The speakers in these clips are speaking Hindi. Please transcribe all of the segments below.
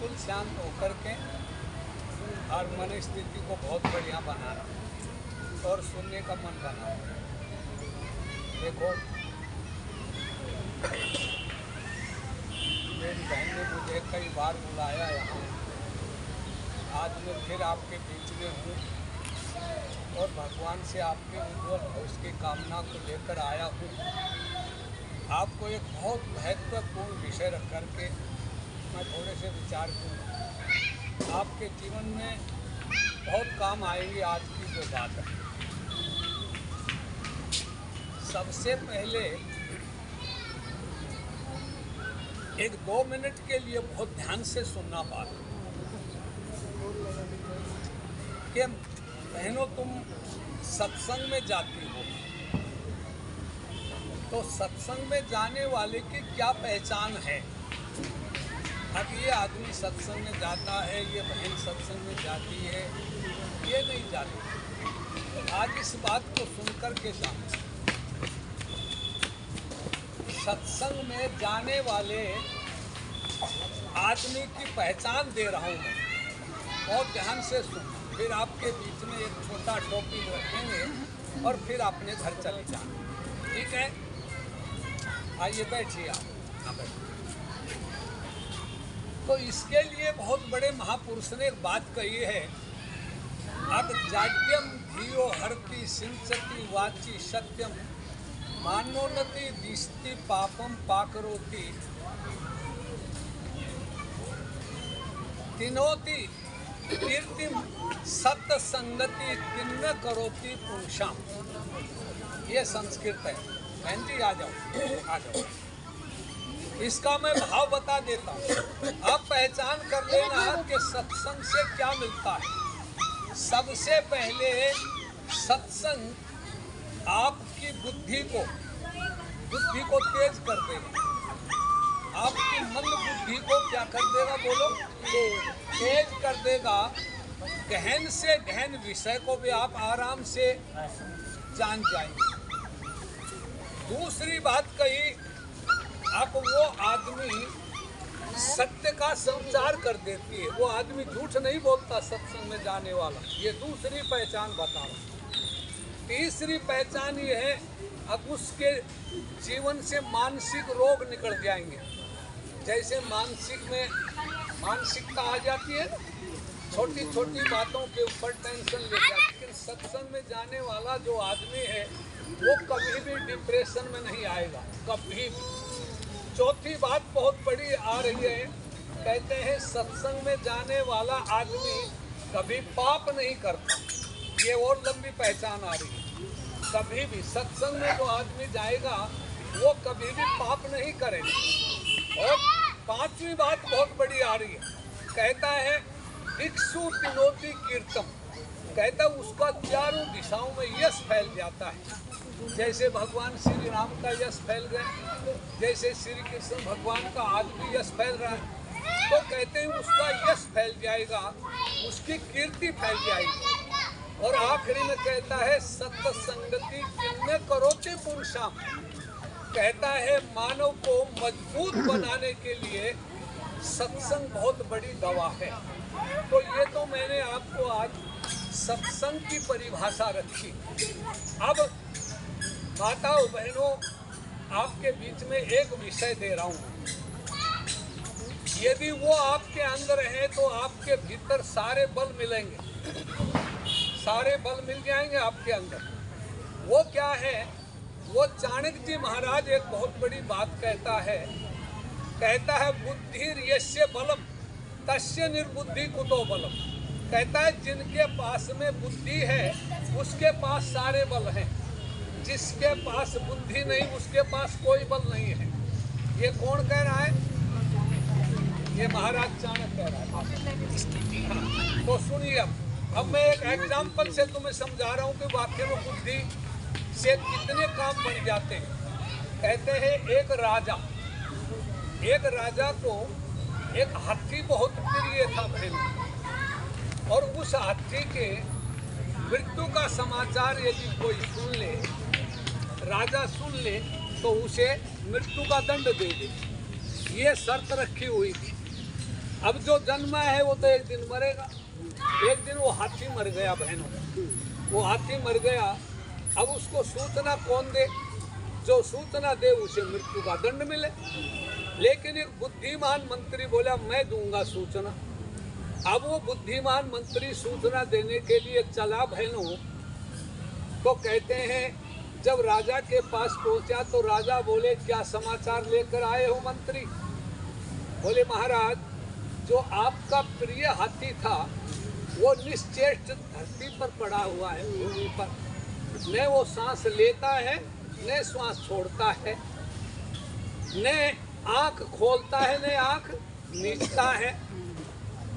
बिल्कुल शांत होकर के और मन स्थिति को बहुत बढ़िया बनाना और सुनने का मन बनाना। देखो, मेरी बहन ने मुझे कई बार बुलाया यहाँ, आज मैं फिर आपके बीच में हूँ और भगवान से आपके उज्ज्वल भविष्य की कामना को लेकर आया हूँ। आपको एक बहुत महत्वपूर्ण विषय रख करके मैं थोड़े से विचार करूँ। आपके जीवन में बहुत काम आएंगे आज की जो बात है। सबसे पहले एक 2 मिनट के लिए बहुत ध्यान से सुनना बात कि बहनों, तुम सत्संग में जाती हो तो सत्संग में जाने वाले की क्या पहचान है। अब ये आदमी सत्संग में जाता है, ये बहन सत्संग में जाती है, ये नहीं जाती। आज इस बात को सुनकर के जानो, सत्संग में जाने वाले आदमी की पहचान दे रहा हूँ मैं, बहुत ध्यान से सुन। फिर आपके बीच में एक छोटा टॉपिक रखेंगे और फिर अपने घर चले जाना, ठीक है? आइए बैठिए आप बैठिए। तो इसके लिए बहुत बड़े महापुरुष ने एक बात कही है, अब जाड्यम धियो हरति सिंचति वाची सत्यम मानोन्नति दिष्टि पापम पाकरोति तिनोति कीर्तिम सत्य संगति तिन्न करोति पुरुषाम। ये संस्कृत है। बहन जी आ जाओ। इसका मैं भाव बता देता हूँ, अब पहचान कर लेना कि सत्संग से क्या मिलता है। सबसे पहले सत्संग आपकी बुद्धि को तेज कर देगा। आपकी मंद बुद्धि को क्या कर देगा, बोलो? तेज कर देगा। गहन से गहन विषय को भी आप आराम से जान जाएंगे। दूसरी बात कही, अब वो आदमी सत्य का संचार कर देती है। वो आदमी झूठ नहीं बोलता सत्संग में जाने वाला। ये दूसरी पहचान बता रहा। तीसरी पहचान ये है, अब उसके जीवन से मानसिक रोग निकल जाएंगे। जैसे मानसिकता आ जाती है, छोटी छोटी बातों के ऊपर टेंशन ले जाती है। लेकिन सत्संग में जाने वाला जो आदमी है वो कभी भी डिप्रेशन में नहीं आएगा, कभी भी। चौथी बात बहुत बड़ी आ रही है, कहते हैं सत्संग में जाने वाला आदमी कभी पाप नहीं करता। ये और लंबी पहचान आ रही है। कभी भी सत्संग में जो आदमी जाएगा वो कभी भी पाप नहीं करेगा। और पांचवी बात बहुत बड़ी आ रही है, कहता है भिक्षु तिनोति कीर्तम। कहता है उसका चारों दिशाओं में यश फैल जाता है। जैसे भगवान श्री राम का यश फैल गया, जैसे श्री कृष्ण भगवान का आज भी यश फैल रहा है, तो कहते हैं उसका यश फैल जाएगा, उसकी कीर्ति फैल जाएगी। और आखिरी में कहता है सत्य संगति किन्ने करोति पुरुषाम। कहता है मानव को मजबूत बनाने के लिए सत्संग बहुत बड़ी दवा है। तो ये तो मैंने आपको आज सत्संग की परिभाषा रखी। अब माताओं बहनों, आपके बीच में एक विषय दे रहा हूँ। यदि वो आपके अंदर है तो आपके भीतर सारे बल मिलेंगे, सारे बल मिल जाएंगे आपके अंदर। वो क्या है? वो चाणक्य जी महाराज एक बहुत बड़ी बात कहता है बुद्धि यस्य बलम तस्य निर्बुद्धि कुतो बलम। कहता है जिनके पास में बुद्धि है उसके पास सारे बल हैं, जिसके पास बुद्धि नहीं उसके पास कोई बल नहीं है। ये कौन कह रहा है? ये महाराज चाणक्य कह रहा है। तो सुनिए, अब मैं एक एग्जाम्पल से तुम्हें समझा रहा हूँ कि वाकई में बुद्धि से कितने काम बन जाते हैं। कहते हैं एक राजा को एक हाथी बहुत प्रिय था बहन, और उस हाथी के मृत्यु का समाचार यदि कोई सुन ले, राजा सुन ले, तो उसे मृत्यु का दंड दे दे। ये शर्त रखी हुई थी। अब जो जन्मा है वो तो एक दिन मरेगा। एक दिन वो हाथी मर गया बहनों, वो हाथी मर गया। अब उसको सूचना कौन दे? जो सूचना दे उसे मृत्यु का दंड मिले। लेकिन एक बुद्धिमान मंत्री बोला मैं दूंगा सूचना। अब वो बुद्धिमान मंत्री सूचना देने के लिए चला बहनों, तो कहते हैं जब राजा के पास पहुंचा तो राजा बोले क्या समाचार लेकर आए हो मंत्री? बोले महाराज जो आपका प्रिय हाथी था वो निश्चेष्ट धरती पर पड़ा हुआ है, भूमि पर, न वो सांस लेता है न श्वास छोड़ता है, न आंख खोलता है न आंख मीचता है,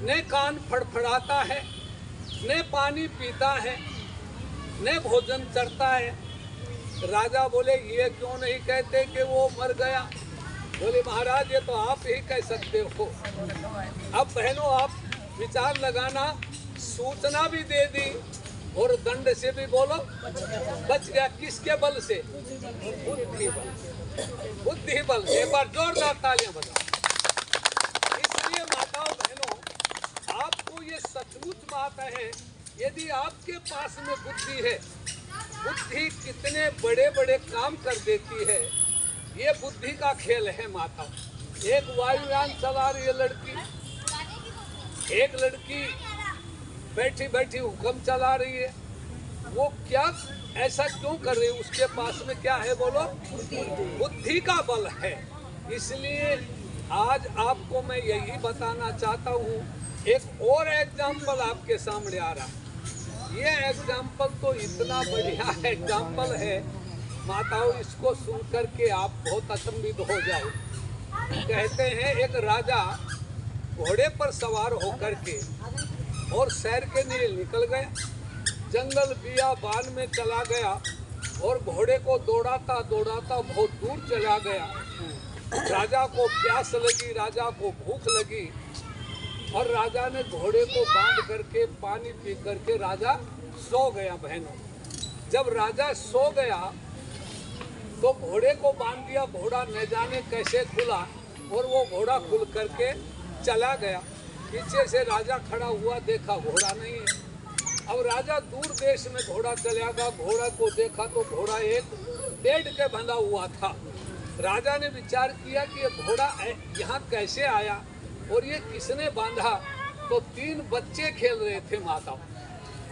न कान फड़फड़ाता है, न पानी पीता है, न भोजन चरता है। राजा बोले ये क्यों नहीं कहते कि वो मर गया? बोले महाराज ये तो आप ही कह सकते हो। अब बहनों आप विचार लगाना, सूचना भी दे दी और दंड से भी बोलो बच गया। किसके बल से? बुद्धि बल, बुद्धि बल। एक बार जोरदार तालियां बजाओ। इसलिए माताओं बहनों आपको ये सचमुच बात है, यदि आपके पास में बुद्धि है, बुद्धि कितने बड़े बड़े काम कर देती है, ये बुद्धि का खेल है माताओं। एक वायुयान चला रही है लड़की, एक लड़की बैठी बैठी हुक्म चला रही है। वो क्या ऐसा क्यों कर रही है? उसके पास में क्या है बोलो? बुद्धि का बल है। इसलिए आज आपको मैं यही बताना चाहता हूँ। एक और एग्जाम्पल आपके सामने आ रहा है। ये एग्जाम्पल तो इतना बढ़िया एग्जाम्पल है माताओं, इसको सुन कर के आप बहुत अचंभित हो जाओ। कहते हैं एक राजा घोड़े पर सवार होकर के और सैर के लिए निकल गया, जंगल बियाबान में चला गया और घोड़े को दौड़ाता दौड़ाता बहुत दूर चला गया। राजा को प्यास लगी, राजा को भूख लगी और राजा ने घोड़े को बांध करके पानी पी करके राजा सो गया बहनों। जब राजा सो गया तो घोड़े को बांध दिया, घोड़ा न जाने कैसे खुला और वो घोड़ा खुल करके चला गया। पीछे से राजा खड़ा हुआ, देखा घोड़ा नहीं है। अब राजा दूर देश में घोड़ा चला गया, घोड़ा को देखा तो घोड़ा एक पेड़ के बंधा हुआ था। राजा ने विचार किया कि ये घोड़ा यहाँ कैसे आया और ये किसने बांधा? तो 3 बच्चे खेल रहे थे माता।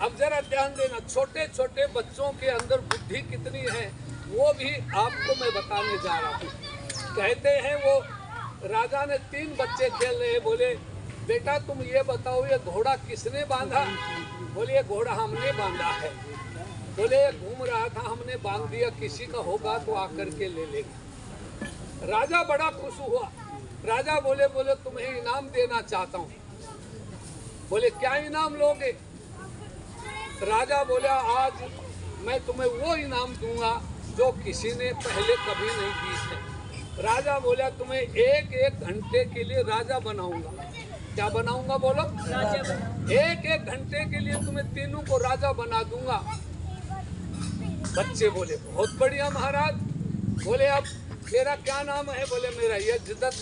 अब जरा ध्यान देना, छोटे छोटे बच्चों के अंदर बुद्धि कितनी है वो भी आपको मैं बताने जा रहा हूँ। कहते हैं वो राजा ने 3 बच्चे खेल रहे, बोले बेटा तुम ये बताओ ये घोड़ा किसने बांधा? बोले ये घोड़ा हमने बांधा है। बोले घूम रहा था हमने बांध दिया, किसी का होगा तो आकर के ले लेगा। राजा बड़ा खुश हुआ। राजा बोले तुम्हें इनाम देना चाहता हूँ। बोले क्या इनाम लोगे? राजा बोला आज मैं तुम्हें वो इनाम दूंगा जो किसी ने पहले कभी नहीं दी है। राजा बोला तुम्हें एक एक घंटे के लिए राजा बनाऊंगा। क्या बनाऊंगा बोलो? एक एक घंटे के लिए तुम्हें तीनों को राजा बना दूंगा। बच्चे बोले बहुत बढ़िया महाराज। बोले अब मेरा क्या नाम है? बोले मेरा यज्ञदत्त।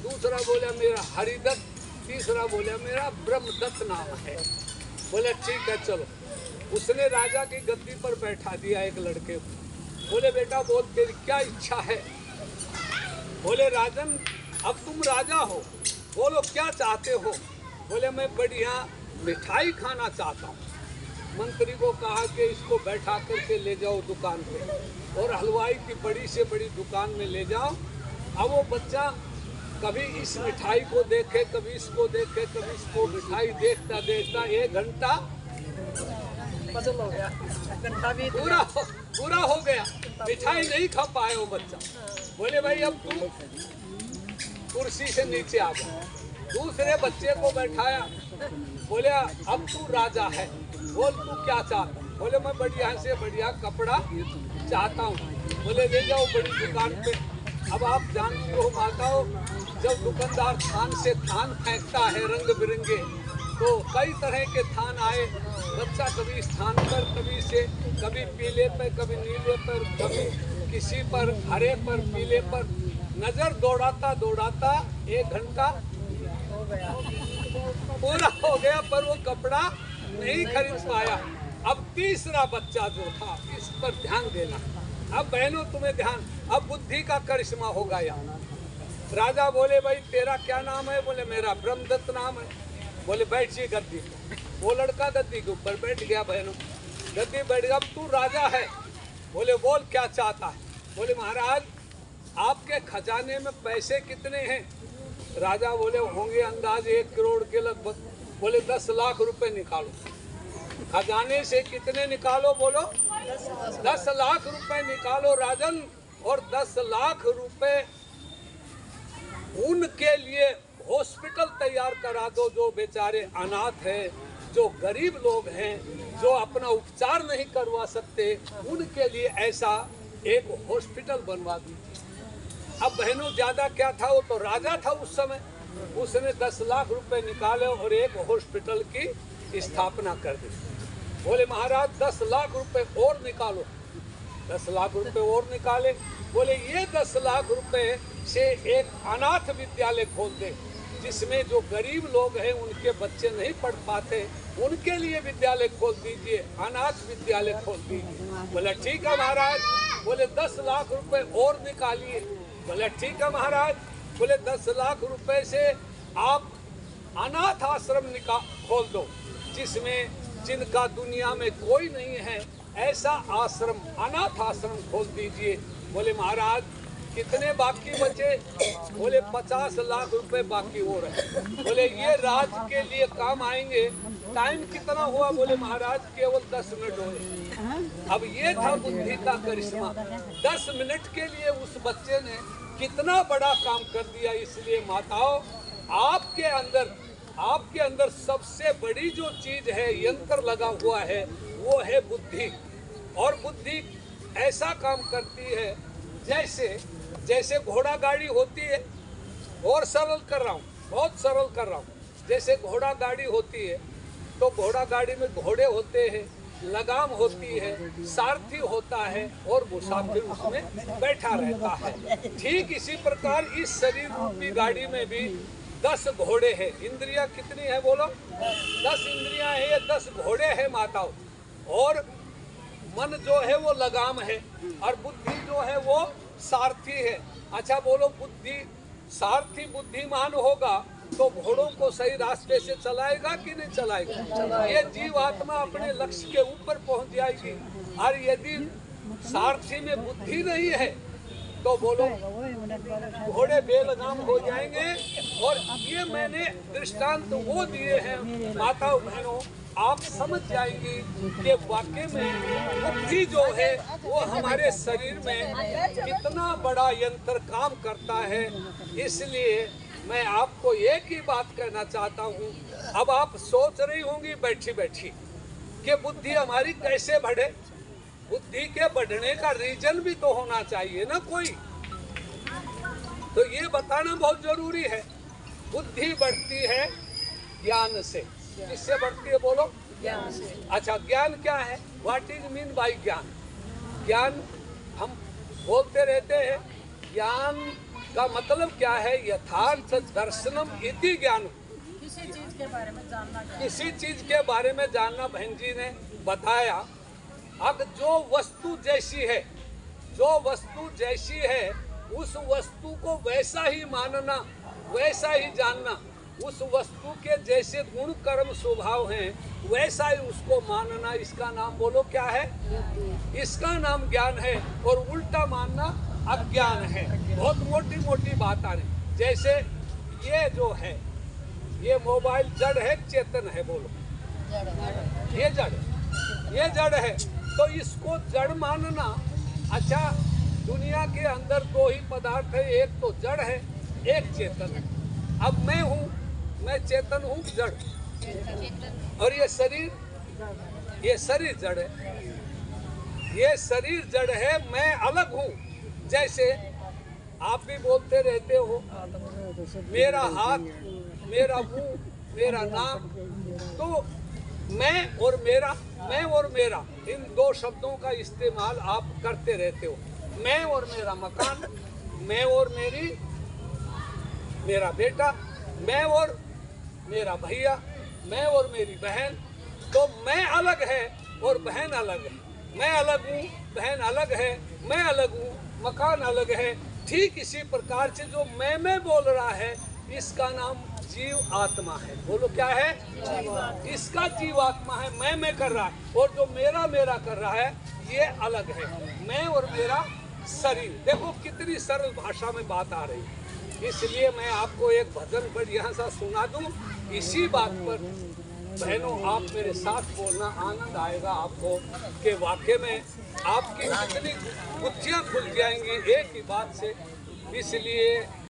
दूसरा बोला मेरा हरिदत्त। तीसरा बोला मेरा ब्रह्मदत्त नाम है। बोले ठीक है चलो। उसने राजा की गद्दी पर बैठा दिया एक लड़के को। बोले बेटा बोल तेरी क्या इच्छा है? बोले राजन अब तुम राजा हो, बोलो क्या चाहते हो? बोले मैं बढ़िया मिठाई खाना चाहता हूँ। मंत्री को कहा कि इसको बैठा करके ले जाओ दुकान पे और हलवाई की बड़ी से बड़ी दुकान में ले जाओ। अब वो बच्चा कभी इस मिठाई को देखे, कभी इसको देखे, कभी इसको मिठाई देखता देखता 1 घंटा बदल हो गया, घंटा भी पूरा हो गया। मिठाई नहीं खा पाए वो बच्चा। बोले भाई अब तू कुर्सी से नीचे आ जा। दूसरे बच्चे को बैठाया। बोले अब तू राजा है, बोल तू क्या चाहता? बोले मैं बढ़िया से बढ़िया कपड़ा चाहता हूँ। बोले ले जाओ बड़ी दुकान पे। अब आप जानती हो माताओं, जब दुकानदार थान से थान फेंकता है रंग बिरंगे, तो कई तरह के थान आए। बच्चा कभी इस थान पर, कभी से, कभी पीले पर, कभी नीले पर, कभी किसी पर, हरे पर, पीले पर नजर दौड़ाता दौड़ाता 1 घंटा पर वो कपड़ा नहीं खरीद पाया। अब तीसरा बच्चा जो था, इस पर ध्यान देना। अब बहनों तुम्हें ध्यान, अब बुद्धि का करिश्मा हो गया। राजा बोले भाई तेरा क्या नाम है? बोले मेरा ब्रह्मदत्त नाम है। बोले बैठिए गद्दी पर। वो लड़का गद्दी के ऊपर बैठ गया। बहनों गद्दी बैठ गया। अब तू राजा है। बोले बोल क्या चाहता है? बोले महाराज आपके खजाने में पैसे कितने हैं? राजा बोले होंगे अंदाज 1 करोड़ के लगभग। बोले 10 लाख रुपए निकालो। खजाने से कितने निकालो? बोलो 10 लाख रुपए निकालो राजन। और 10 लाख रुपए उनके लिए हॉस्पिटल तैयार करा दो जो बेचारे अनाथ हैं, जो गरीब लोग हैं, जो अपना उपचार नहीं करवा सकते, उनके लिए ऐसा एक हॉस्पिटल बनवा दीजिए। अब बहनों ज्यादा क्या था, वो तो राजा था उस समय। उसने 10 लाख रुपए निकाले और एक हॉस्पिटल की स्थापना कर दी। बोले महाराज 10 लाख रुपए और निकालो। 10 लाख रुपए और निकाले। बोले ये 10 लाख रुपए से एक अनाथ विद्यालय खोल दे, जिसमें जो गरीब लोग हैं उनके बच्चे नहीं पढ़ पाते, उनके लिए विद्यालय खोल दीजिए, अनाथ विद्यालय खोल दीजिए। बोले ठीक है महाराज। बोले 10 लाख रुपए और निकालिए। बोले ठीक है महाराज। बोले 10 लाख रुपए से आप अनाथ आश्रम खोल दो, जिसमें जिनका दुनिया में कोई नहीं है ऐसा आश्रम, अनाथ आश्रम खोल दीजिए। बोले महाराज कितने बाकी बचे? बोले 50 लाख रुपए बाकी हो रहे। बोले ये राज के लिए काम आएंगे। टाइम कितना हुआ? बोले महाराज केवल 10 मिनट हुए। अब ये था बुद्धि का करिश्मा। 10 मिनट के लिए उस बच्चे ने कितना बड़ा काम कर दिया। इसलिए माताओं आपके अंदर सबसे बड़ी जो चीज है, यंत्र लगा हुआ है, वो है बुद्धि। और बुद्धि ऐसा काम करती है जैसे घोड़ा गाड़ी होती है। और सरल कर रहा हूँ, बहुत सरल कर रहा हूँ। जैसे घोड़ा गाड़ी होती है तो घोड़ा गाड़ी में घोड़े होते हैं, लगाम होती है, सारथी होता है और मुसाफिर उसमें बैठा रहता है। ठीक इसी प्रकार इस शरीर रूपी गाड़ी में भी 10 घोड़े हैं। इंद्रियां कितनी है? बोलो 10 इंद्रियां हैं, ये 10 घोड़े हैं माताओं। और मन जो है वो लगाम है और बुद्धि जो है वो सारथी है। अच्छा बोलो सारथी बुद्धिमान होगा तो घोड़ों को सही रास्ते से चलाएगा कि नहीं चलाएगा? ये जीवात्मा अपने लक्ष्य के ऊपर पहुंच जाएगी। और यदि सारथी में बुद्धि नहीं है तो बोलो घोड़े बेलगाम हो जाएंगे। और ये मैंने दृष्टांत वो दिए हैं माताओं बहनों, आप समझ जाएंगी कि वाकई में बुद्धि जो है वो हमारे शरीर में कितना बड़ा यंत्र काम करता है। इसलिए मैं आपको एक ही बात कहना चाहता हूँ। अब आप सोच रही होंगी बैठी बैठी कि बुद्धि हमारी कैसे बढ़े। बुद्धि के बढ़ने का रीजन भी तो होना चाहिए ना कोई, तो ये बताना बहुत जरूरी है। बुद्धि बढ़ती है ज्ञान से। किससे बढ़ती है? बोलो ज्ञान से। अच्छा ज्ञान क्या है? व्हाट इज मीन बाय ज्ञान? ज्ञान हम बोलते रहते हैं, ज्ञान का मतलब क्या है? यथार्थ दर्शनम इति ज्ञान। किसी चीज के बारे में जानना, किसी चीज के बारे में जानना। बहन जी ने बताया, अब जो वस्तु जैसी है, जो वस्तु जैसी है उस वस्तु को वैसा ही मानना, वैसा ही जानना। उस वस्तु के जैसे गुण कर्म स्वभाव हैं वैसा ही उसको मानना, इसका नाम बोलो क्या है? इसका नाम ज्ञान है। और उल्टा मानना अज्ञान है। बहुत मोटी मोटी बात आ रही। जैसे ये जो है, ये मोबाइल जड़ है चेतन है? बोलो ये जड़ है, तो इसको जड़ मानना। अच्छा दुनिया के अंदर 2 ही पदार्थ है, एक तो जड़ है, एक चेतन है। अब मैं हूँ, मैं चेतन हूँ, जड़। और ये शरीर जड़ है। ये शरीर जड़ है, मैं अलग हूँ। जैसे आप भी बोलते रहते हो मेरा हाथ, मेरा मुंह, मेरा नाक। तो मैं और मेरा इन 2 शब्दों का इस्तेमाल आप करते रहते हो। मैं और मेरा मकान, मैं और मेरा बेटा, मैं और मेरा भैया, मैं और मेरी बहन, तो मैं अलग है और बहन अलग है। मैं अलग हूँ, बहन अलग है, मैं अलग हूँ, मकान अलग है। ठीक इसी प्रकार से जो मैं बोल रहा है, इसका नाम जीव आत्मा है। बोलो क्या है? इसका जीव आत्मा है, मैं कर रहा है। और जो मेरा मेरा कर रहा है, ये अलग है। मैं और मेरा शरीर। देखो कितनी सरल भाषा में बात आ रही है। इसलिए मैं आपको एक भजन बढ़िया सा सुना दूं। इसी बात पर बहनों आप मेरे साथ बोलना, आनंद आएगा आपको कि वाकई में आपकी कितनी गुत्थियां खुल जाएंगी एक ही बात से। इसलिए